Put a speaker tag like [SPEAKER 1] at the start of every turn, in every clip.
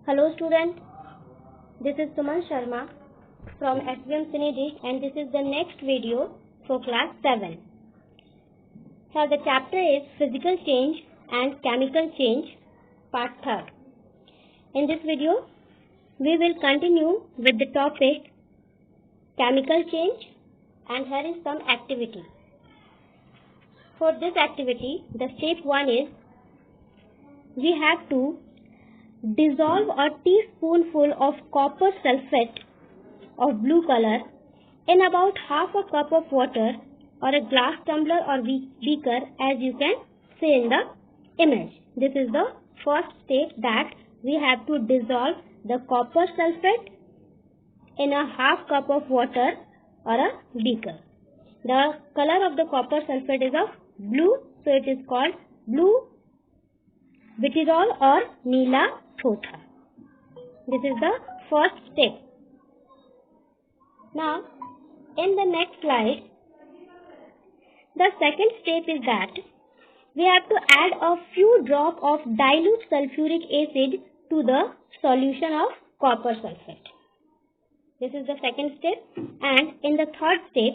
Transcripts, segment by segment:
[SPEAKER 1] Hello student, this is Suman Sharma from SVM Cinedish and this is the next video for class 7. Here the chapter is Physical Change and Chemical Change part 3. In this video, we will continue with the topic Chemical Change and here is some activity. For this activity, the step 1 is we have to dissolve a teaspoonful of copper sulfate of blue color in about half a cup of water or a glass tumbler or beaker as you can see in the image. This is the first step, that we have to dissolve the copper sulfate in a half cup of water or a beaker. The color of the copper sulfate is of blue, so it is called blue vitriol or Neela Thotha. This is the first step. Now, in the next slide, the second step is that we have to add a few drops of dilute sulfuric acid to the solution of copper sulfate. This is the second step. And in the third step,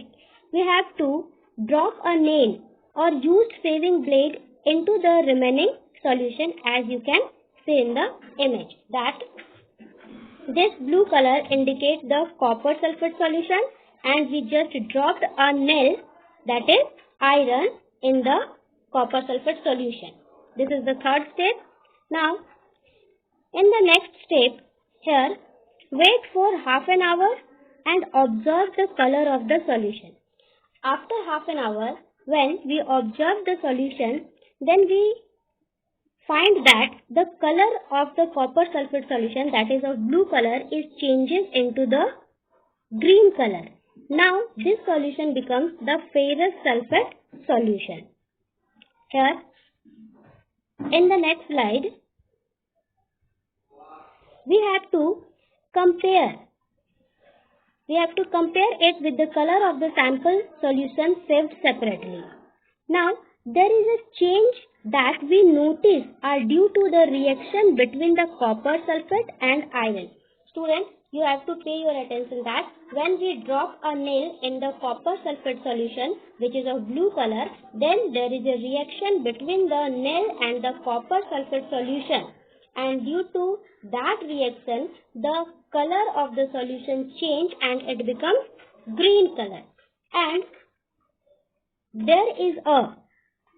[SPEAKER 1] we have to drop a nail or used shaving blade into the remaining solution as you can see in the image. That this blue color indicates the copper sulfate solution and we just dropped a nail, that is iron, in the copper sulfate solution. This is the third step. Now, in the next step, here, wait for half an hour and observe the color of the solution. After half an hour, when we observe the solution, then we find that the color of the copper sulfate solution, that is of blue color, is changes into the green color. Now this solution becomes the ferrous sulfate solution. Here in the next slide, we have to compare it with the color of the sample solution saved separately. Now there is a change that we notice are due to the reaction between the copper sulfate and iron. Students, you have to pay your attention that when we drop a nail in the copper sulfate solution, which is of blue color, then there is a reaction between the nail and the copper sulfate solution, and due to that reaction the color of the solution change and it becomes green color, and there is a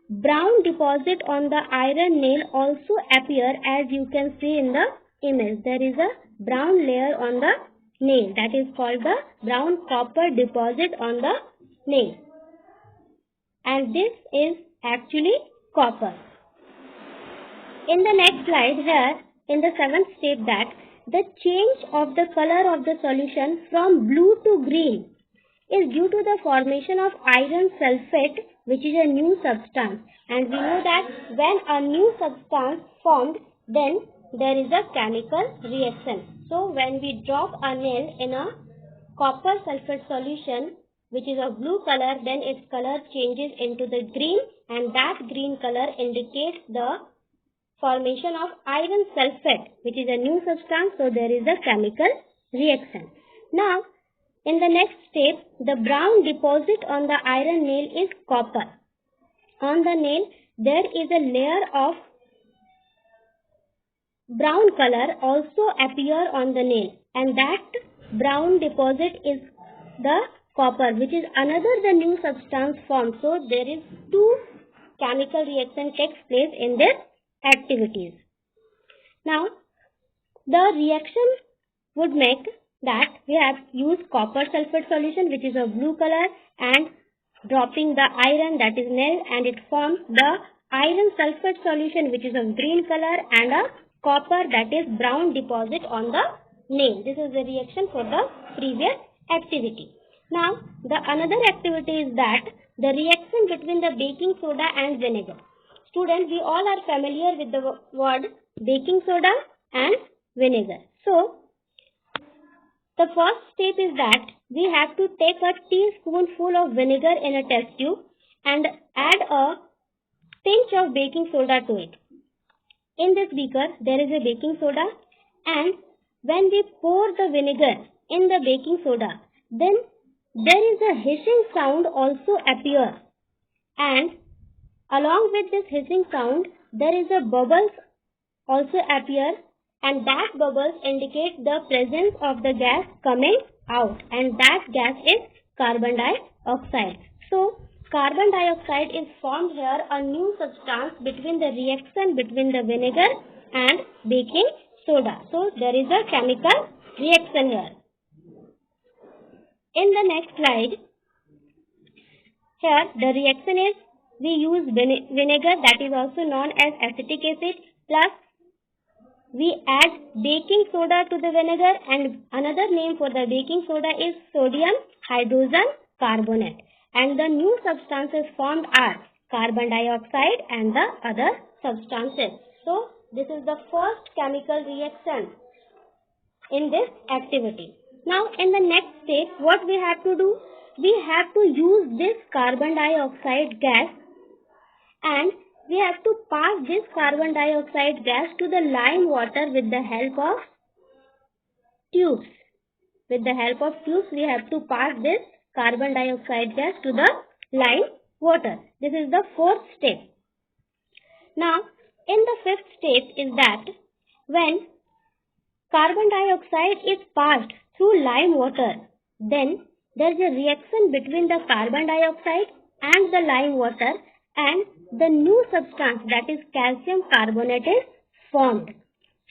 [SPEAKER 1] brown deposit on the iron nail also appear as you can see in the image. There is a brown layer on the nail, that is called the brown copper deposit on the nail, and this is actually copper. In the next slide, here in the seventh step, that the change of the color of the solution from blue to green is due to the formation of iron sulfate, which is a new substance, and we know that when a new substance formed, then there is a chemical reaction. So when we drop a nail in a copper sulfate solution which is of blue color, then its color changes into the green, and that green color indicates the formation of iron sulfate, which is a new substance, so there is a chemical reaction. Now in the next step, the brown deposit on the iron nail is copper. On the nail, there is a layer of brown color also appear on the nail, and that brown deposit is the copper, which is another the new substance formed. So there is two chemical reaction takes place in this activities. Now the reaction would make that we have used copper sulfate solution which is of blue color and dropping the iron, that is nail, and it forms the iron sulfate solution which is of green color and a copper, that is brown deposit on the nail. This is the reaction for the previous activity. Now the another activity is that the reaction between the baking soda and vinegar. Students, we all are familiar with the word baking soda and vinegar. So the first step is that we have to take a teaspoonful of vinegar in a test tube and add a pinch of baking soda to it. In this beaker, there is a baking soda And when we pour the vinegar in the baking soda, then there is a hissing sound also appears, and along with this hissing sound, there is a bubbles also appear, and that bubbles indicate the presence of the gas coming out, and that gas is carbon dioxide. So carbon dioxide is formed here, a new substance between the reaction between the vinegar and baking soda. So there is a chemical reaction here. In the next slide, here the reaction is we use vinegar, that is also known as acetic acid, plus we add baking soda to the vinegar, and another name for the baking soda is sodium hydrogen carbonate, and the new substances formed are carbon dioxide and the other substances. So this is the first chemical reaction in this activity. Now in the next step, what we have to do? We have to use this carbon dioxide gas, and we have to pass this carbon dioxide gas to the lime water with the help of tubes. With the help of tubes, we have to pass this carbon dioxide gas to the lime water. This is the fourth step. Now, in the fifth step is that when carbon dioxide is passed through lime water, then there is a reaction between the carbon dioxide and the lime water, and the new substance, that is calcium carbonate, is formed.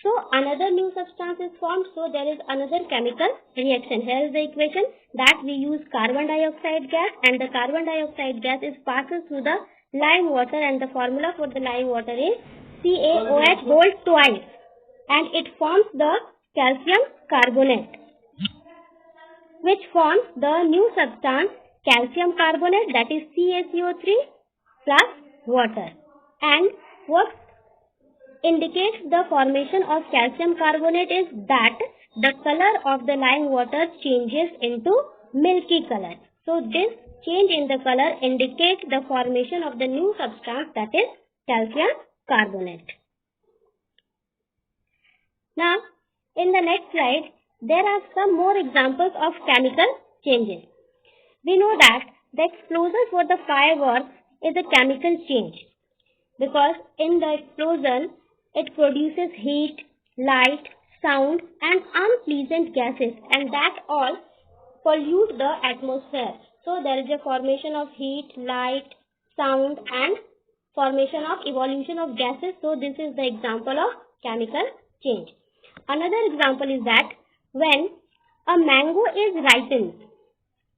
[SPEAKER 1] So another new substance is formed, so there is another chemical reaction. Here is the equation that we use carbon dioxide gas, and the carbon dioxide gas is passed through the lime water, and the formula for the lime water is CaOH whole twice, and it forms the calcium carbonate, which forms the new substance calcium carbonate, that is CaCO3 plus water. And what indicates the formation of calcium carbonate is that the color of the lime water changes into milky color. So this change in the color indicates the formation of the new substance, that is calcium carbonate. Now in the next slide, there are some more examples of chemical changes. We know that the explosion for the fireworks is a chemical change, because in the explosion it produces heat, light, sound and unpleasant gases, and that all pollute the atmosphere. So there is a formation of heat, light, sound and formation of evolution of gases. So this is the example of chemical change. Another example is that when a mango is ripened,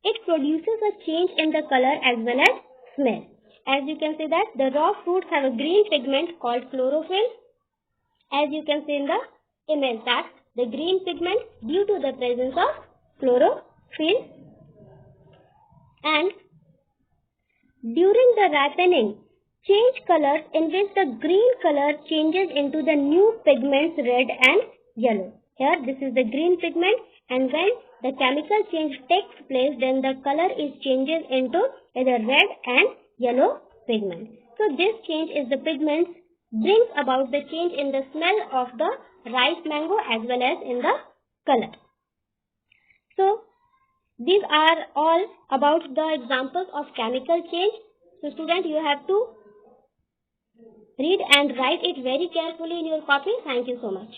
[SPEAKER 1] it produces a change in the color as well as smell. As you can see that the raw fruits have a green pigment called chlorophyll. As you can see in the image that the green pigment due to the presence of chlorophyll. And during the ripening, change colors in which the green color changes into the new pigments red and yellow. Here this is the green pigment, and when the chemical change takes place, then the color is changes into either red and yellow pigment. So this change is the pigments brings about the change in the smell of the ripe mango as well as in the color. So these are all about the examples of chemical change. So student, you have to read and write it very carefully in your copy. Thank you so much.